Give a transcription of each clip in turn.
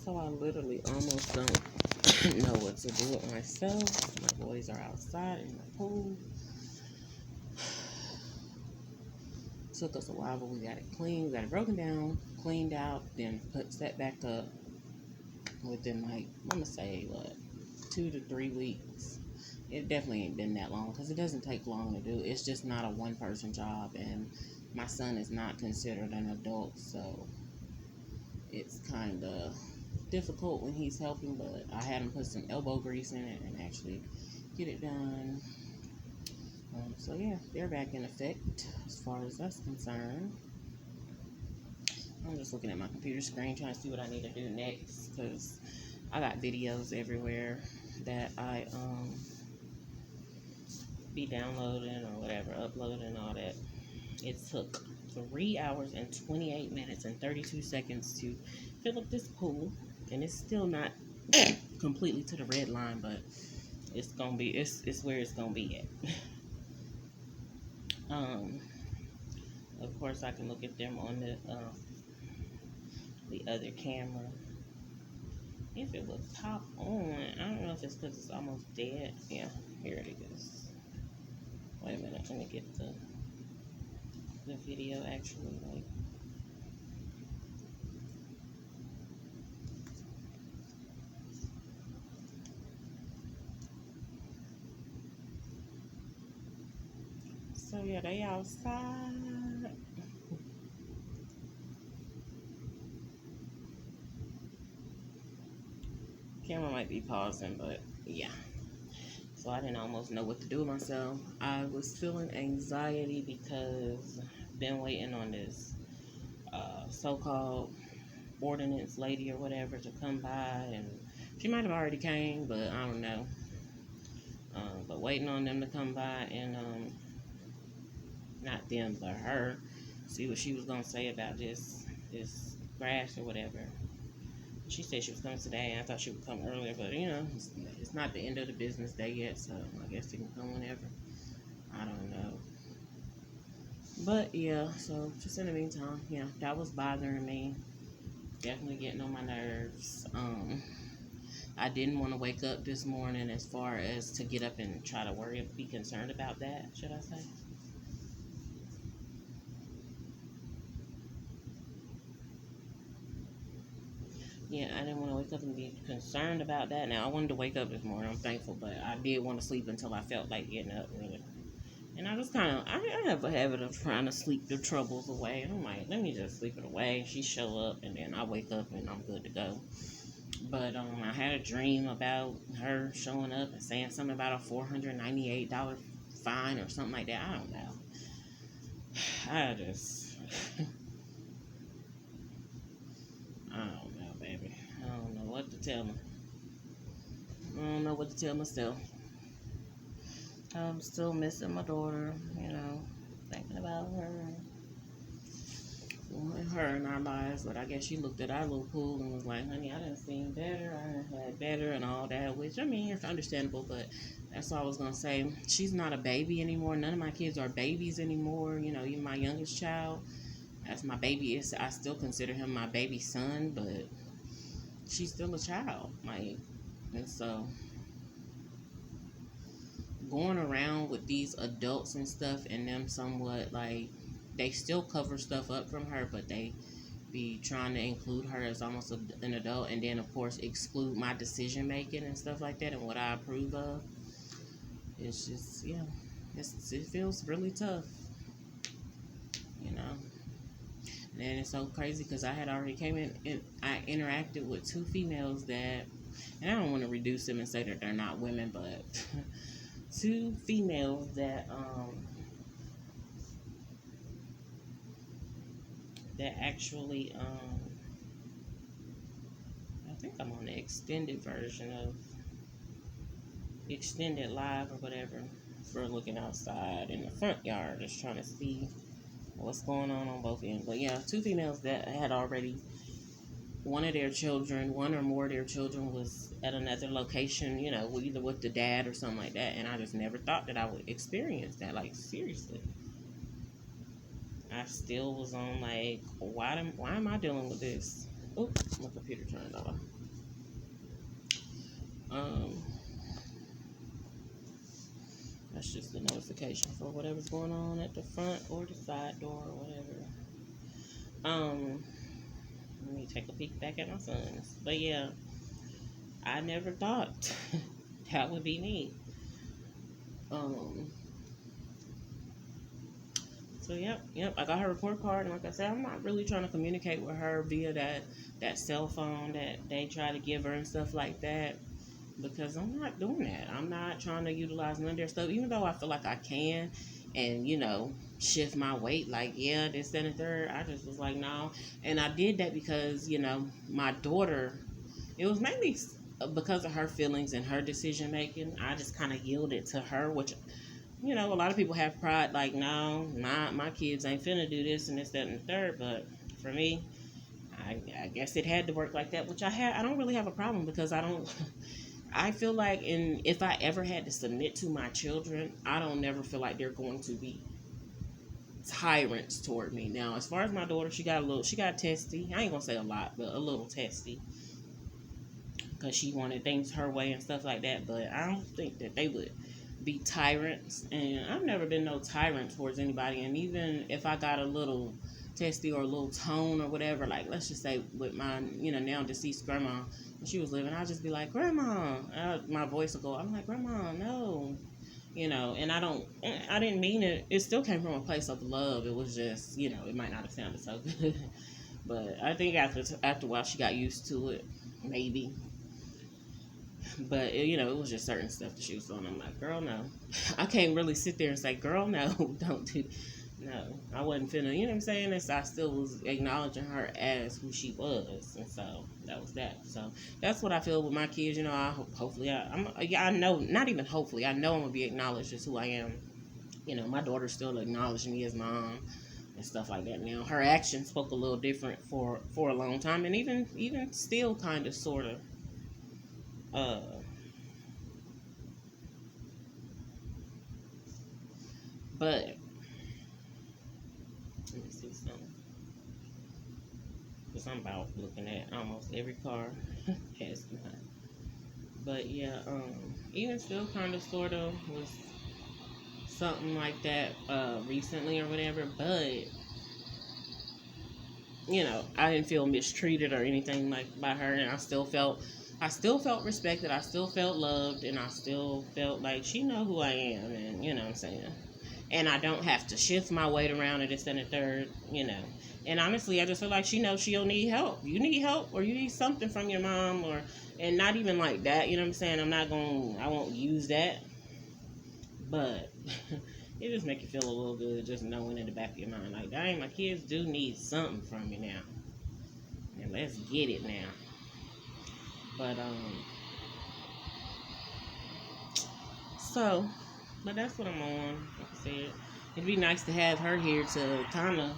So I literally almost don't know what to do with myself. My boys are outside in the pool. Took us a while, but we got it clean. We got it broken down, cleaned out, then set back up within like, I'm gonna say what, 2 to 3 weeks. It definitely ain't been that long because it doesn't take long to do. It's just not a one-person job, and my son is not considered an adult, so it's kind of difficult when he's helping. But I had him put some elbow grease in it and actually get it done. So yeah, they're back in effect as far as that's concerned. I'm just looking at my computer screen trying to see what I need to do next because I got videos everywhere that I be downloading or whatever, uploading, all that. It took 3 hours and 28 minutes and 32 seconds to fill up this pool, and it's still not completely to the red line, but it's gonna be, it's where it's gonna be at. Of course I can look at them on the other camera. If it was top on, I don't know if it's because it's almost dead. Yeah, here it is. Wait a minute, let me get the video actually like. So yeah, they outside. Camera might be pausing, but yeah. So I didn't almost know what to do with myself. I was feeling anxiety because I've been waiting on this so-called ordinance lady or whatever to come by, and she might have already came, but I don't know. But waiting on them to come by and not them but her, see what she was gonna say about this grass or whatever. She said she was coming today, and I thought she would come earlier, but you know, it's not the end of the business day yet, so I guess she can come whenever. I don't know. But yeah, so just in the meantime, yeah, that was bothering me. Definitely getting on my nerves. I didn't want to wake up this morning as far as to get up and try to be concerned about that, should I say. Yeah, I didn't want to wake up and be concerned about that. Now, I wanted to wake up this morning. I'm thankful, but I did want to sleep until I felt like getting up, really. And I was kind of, I have a habit of trying to sleep the troubles away. And I'm like, let me just sleep it away. She show up, and then I wake up, and I'm good to go. But I had a dream about her showing up and saying something about a $498 fine or something like that. I don't know. I just, I don't know, baby. I don't know what to tell them. I don't know what to tell myself. I'm still missing my daughter, you know, thinking about her. Wanting her in our lives, but I guess she looked at our little pool and was like, honey, I done seen better, I done had better and all that, which, I mean, it's understandable, but that's all I was going to say. She's not a baby anymore. None of my kids are babies anymore. You know, even my youngest child, that's my baby. I still consider him my baby son, but she's still a child. Like, and so going around with these adults and stuff and them somewhat like, they still cover stuff up from her, but they be trying to include her as almost an adult, and then of course exclude my decision making and stuff like that and what I approve of. It's just, yeah, it feels really tough, you know. And it's so crazy because I had already came in and I interacted with two females that, and I don't want to reduce them and say that they're not women, but two females that actually I think I'm on the extended version of extended live or whatever. We're looking outside in the front yard, just trying to see what's going on both ends. But yeah, two females that had already, one of their children, one or more of their children was at another location, you know, either with the dad or something like that. And I just never thought that I would experience that. Like, seriously. I still was on like, why am I dealing with this? Oops, my computer turned off. Um, that's just the notification for whatever's going on at the front or the side door or whatever. Let me take a peek back at my sons. But yeah, I never thought that would be me. Um, so yep. I got her report card, and like I said, I'm not really trying to communicate with her via that cell phone that they try to give her and stuff like that. Because I'm not doing that. I'm not trying to utilize none of their stuff, even though I feel like I can, and shift my weight. Like, yeah, this, that, and the third. I just was like, no, and I did that because my daughter. It was mainly because of her feelings and her decision making. I just kind of yielded to her, which a lot of people have pride. Like, no, my kids ain't finna do this and this, that, and the third. But for me, I guess it had to work like that, which I don't really have a problem because I don't. I feel like, if I ever had to submit to my children, I don't never feel like they're going to be tyrants toward me. Now, as far as my daughter, she got testy. I ain't gonna say a lot, but a little testy, because she wanted things her way and stuff like that. But I don't think that they would be tyrants, and I've never been no tyrant towards anybody. And even if I got a little testy or a little tone or whatever, like let's just say with my now deceased grandma, when she was living, I'd just be like, grandma, my voice will go, I'm like, grandma, no, and I didn't mean it. It still came from a place of love. It was just it might not have sounded so good. But I think after a while she got used to it, maybe. But it was just certain stuff that she was doing. I'm like, girl, no. I can't really sit there and say, girl, no, don't do. No, I wasn't finna. You know what I'm saying? And so I still was acknowledging her as who she was, and so that was that. So that's what I feel with my kids. Hopefully, I know, not even hopefully, I know I'm gonna be acknowledged as who I am. My daughter still acknowledged me as mom and stuff like that. Now her actions spoke a little different for a long time, and even still, kind of, sort of. Uh, but let me see something. Because I'm about looking at almost every car has mine. But yeah, even still, kind of, sort of, was something like that recently or whatever. But I didn't feel mistreated or anything like by her, and I still felt respected. I still felt loved, and I still felt like she know who I am, and what I'm saying. And I don't have to shift my weight around and this and the third. And honestly, I just feel like she knows she don't need help. You need help, or you need something from your mom, and not even like that. You know what I'm saying? I won't use that, but it just make you feel a little good just knowing in the back of your mind, like, dang, my kids do need something from me now, and let's get it now. But so, but that's what I'm on. Like I said, it'd be nice to have her here to kind of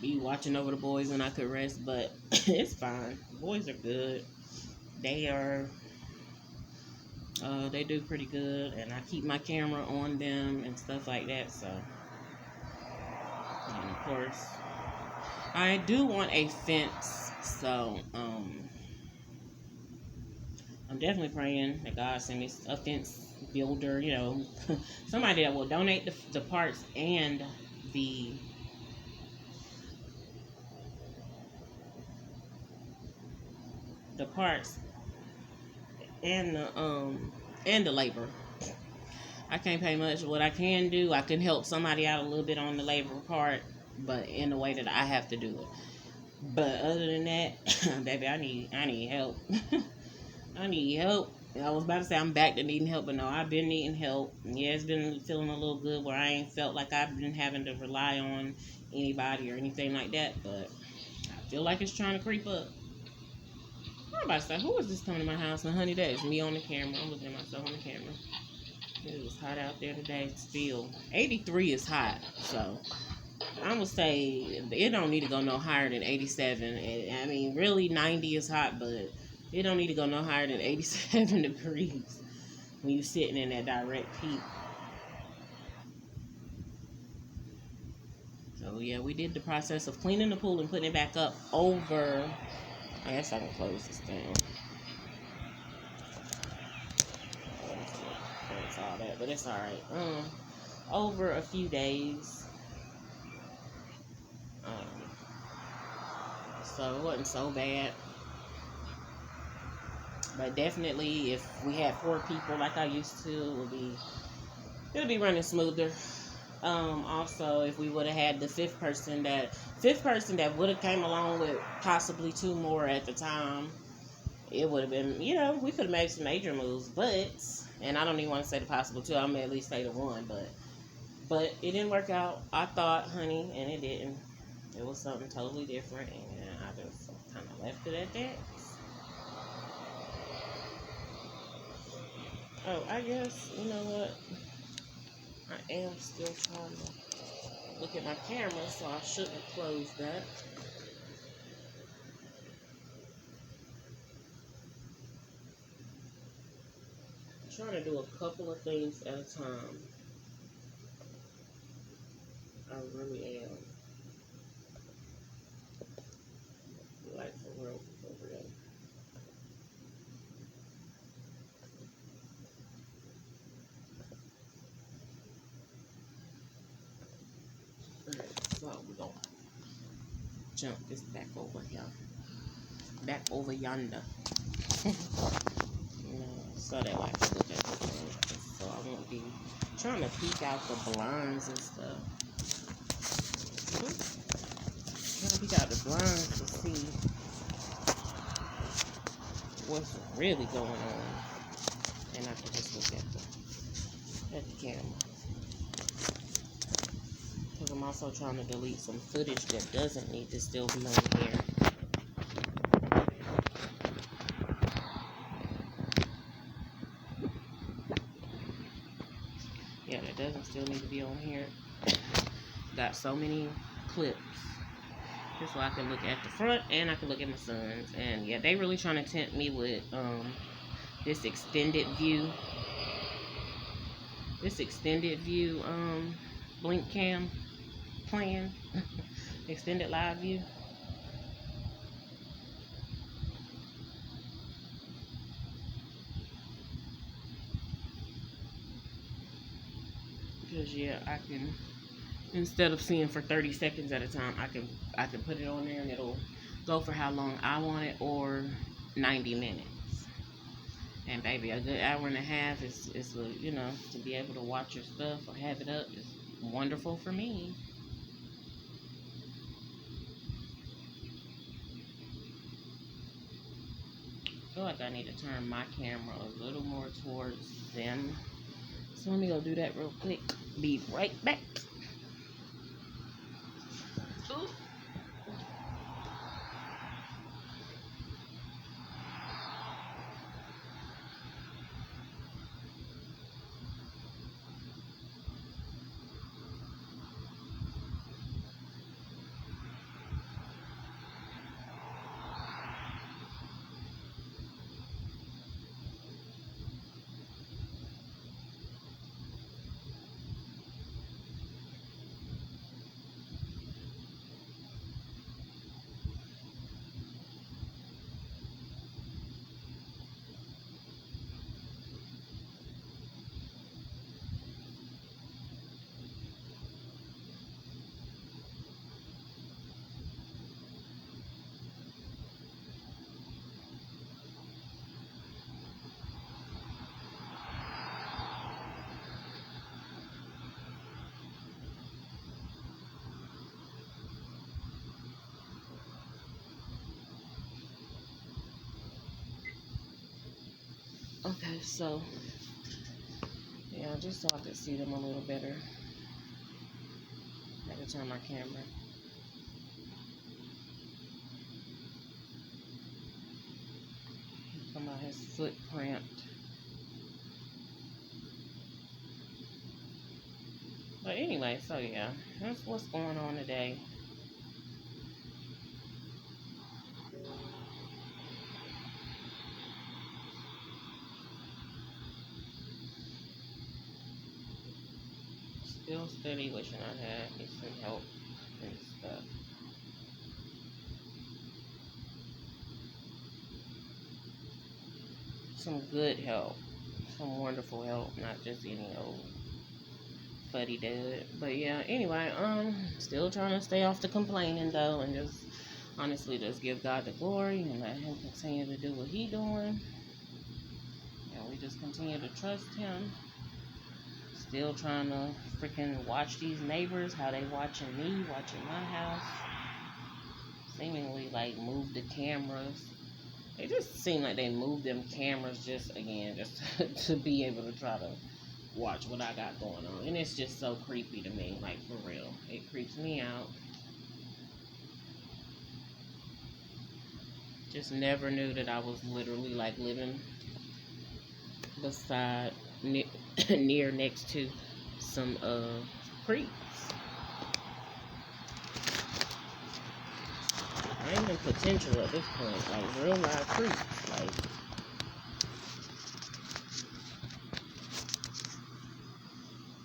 be watching over the boys when I could rest, but it's fine. The boys are good. They are, they do pretty good, and I keep my camera on them and stuff like that. So, and of course, I do want a fence. So, I'm definitely praying that God send me a fence builder. Somebody that will donate the parts and the parts and the labor. I can't pay much. What I can do, I can help somebody out a little bit on the labor part, but in the way that I have to do it. But other than that, baby, I need help. I need help. I was about to say I'm back to needing help, but no, I've been needing help. Yeah, it's been feeling a little good where I ain't felt like I've been having to rely on anybody or anything like that, but I feel like it's trying to creep up. I'm about to say, who is this coming to my house? And honey, that is me on the camera. I'm looking at myself on the camera. It was hot out there today still. 83 is hot, so I'm gonna say it don't need to go no higher than 87. I mean, really 90 is hot, but it don't need to go no higher than 87 degrees when you're sitting in that direct heat. So yeah, we did the process of cleaning the pool and putting it back up over I guess I can close this down. That's all that, but it's alright. Over a few days. So it wasn't so bad. But definitely, if we had 4 people like I used to, it would be running smoother. Also, if we would have had the fifth person that would have came along with possibly 2 more at the time, it would have been, we could have made some major moves. But, and I don't even want to say the possible 2, I'm gonna at least say the 1, but it didn't work out. I thought, honey, and it didn't. It was something totally different, and I just kind of left it at that. Oh, I guess, you know what? I am still trying to look at my camera, so I shouldn't have closed that. I'm trying to do a couple of things at a time. I really am. Like, for real, for real. Alright, so we're going to jump this back over here. Back over yonder. So that I can look at the thing. So I won't be trying to peek out the blinds and stuff. Trying to peek out the blinds to see what's really going on. And I can just look at the camera. Because I'm also trying to delete some footage that doesn't need to still be on here. Yeah, that doesn't still need to be on here. Got so many clips. Just so I can look at the front and I can look at my sons. And yeah, they really trying to tempt me with this extended view. This extended view blink cam plan. Extended live view. Because yeah, I can, instead of seeing for 30 seconds at a time, I can put it on there and it'll go for how long I want it, or 90 minutes. And baby, a good hour and a half is to be able to watch your stuff or have it up is wonderful for me. I feel like I need to turn my camera a little more towards them. So let me go do that real quick. Be right back. Ooh. Okay, so yeah, just so I could see them a little better. I had to turn my camera. Come out his footprint. But anyway, so yeah, that's what's going on today. Still steady wishing I had some help and stuff. some good help, some wonderful help, not just any old fuddy dud. But yeah, anyway, still trying to stay off the complaining though, and just honestly just give God the glory and let Him continue to do what He doing. And we just continue to trust Him. Still trying to freaking watch these neighbors, how they watching me, watching my house. Seemingly like move the cameras. They just seem like they move them cameras just to be able to try to watch what I got going on. And it's just so creepy to me, like for real. It creeps me out. Just never knew that I was literally like living beside, near next to some creeps. I ain't even potential at this point, like real life creeps. Like,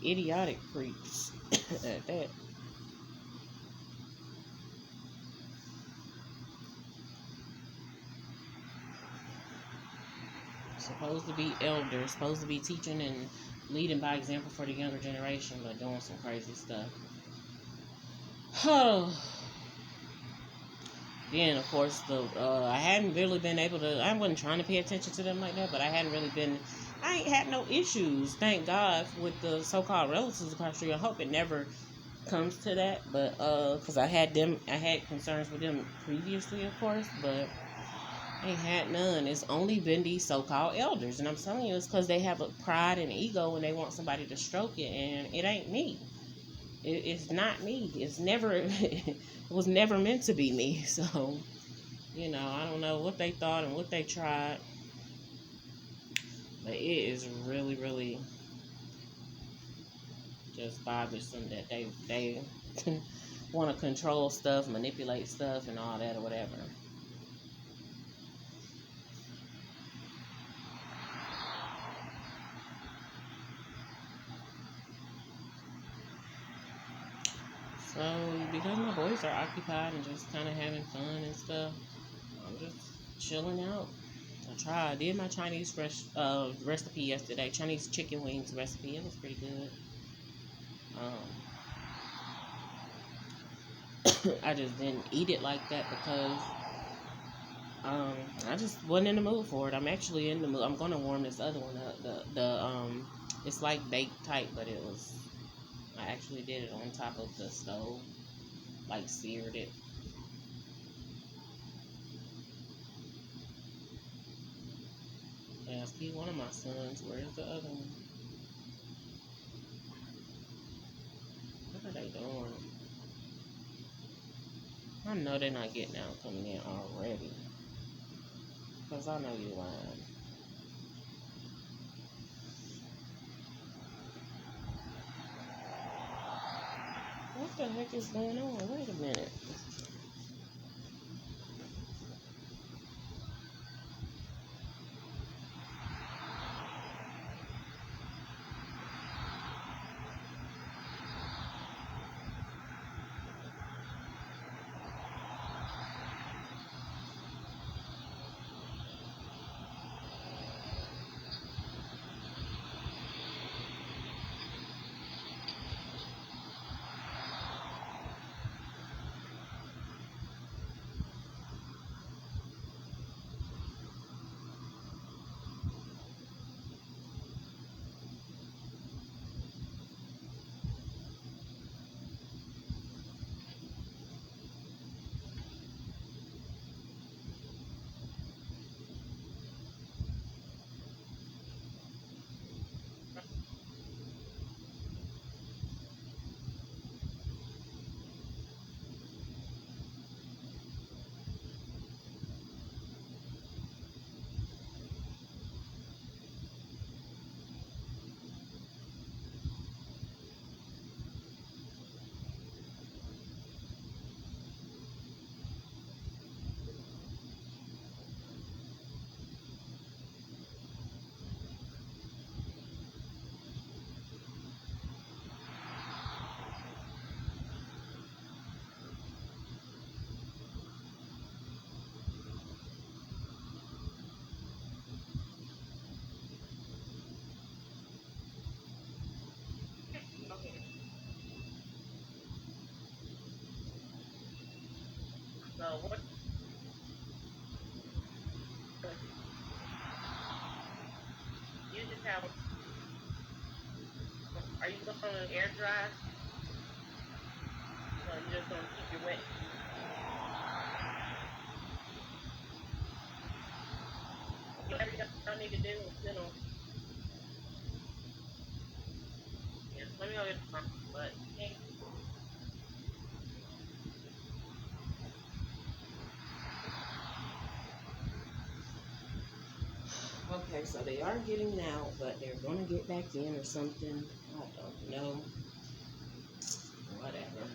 idiotic creeps at that. Supposed to be elders, supposed to be teaching and leading by example for the younger generation, but doing some crazy stuff. Oh. Then, of course, I hadn't really been able to. I wasn't trying to pay attention to them like that, but I hadn't really been. I ain't had no issues, thank God, with the so-called relatives across the street. I hope it never comes to that, but because I had concerns with them previously, of course, but I ain't had none. It's only been these so-called elders, and I'm telling you, it's because they have a pride and ego, and they want somebody to stroke it, and it ain't me. It's not me. It's never. It was never meant to be me. So, I don't know what they thought and what they tried, but it is really, really just bothersome that they want to control stuff, manipulate stuff, and all that or whatever. So, because my boys are occupied and just kind of having fun and stuff, I'm just chilling out. I did my Chinese recipe yesterday, Chinese chicken wings recipe. It was pretty good. I just didn't eat it like that because I just wasn't in the mood for it. I'm actually in the mood. I'm gonna warm this other one up. It's like baked type, but I actually did it on top of the stove, like seared it. Ask one of my sons, where's the other one? What are they doing? I know they're not getting out coming in already. Because I know you're lying. What the heck is going on? Wait a minute. what you just have? Are you going to air dry? So you just gonna keep your wet. Whatever y'all need to do is sit on. Yeah, let me know your but okay. Okay, so they are getting out, but they're gonna get back in or something. I don't know. Whatever.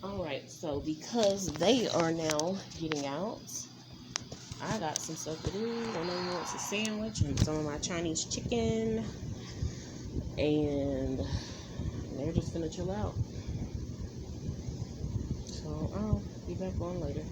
Alright, so because they are now getting out, I got some stuff to do. One of them wants a sandwich and some of my Chinese chicken. And they're just gonna chill out. So I'll be back on later.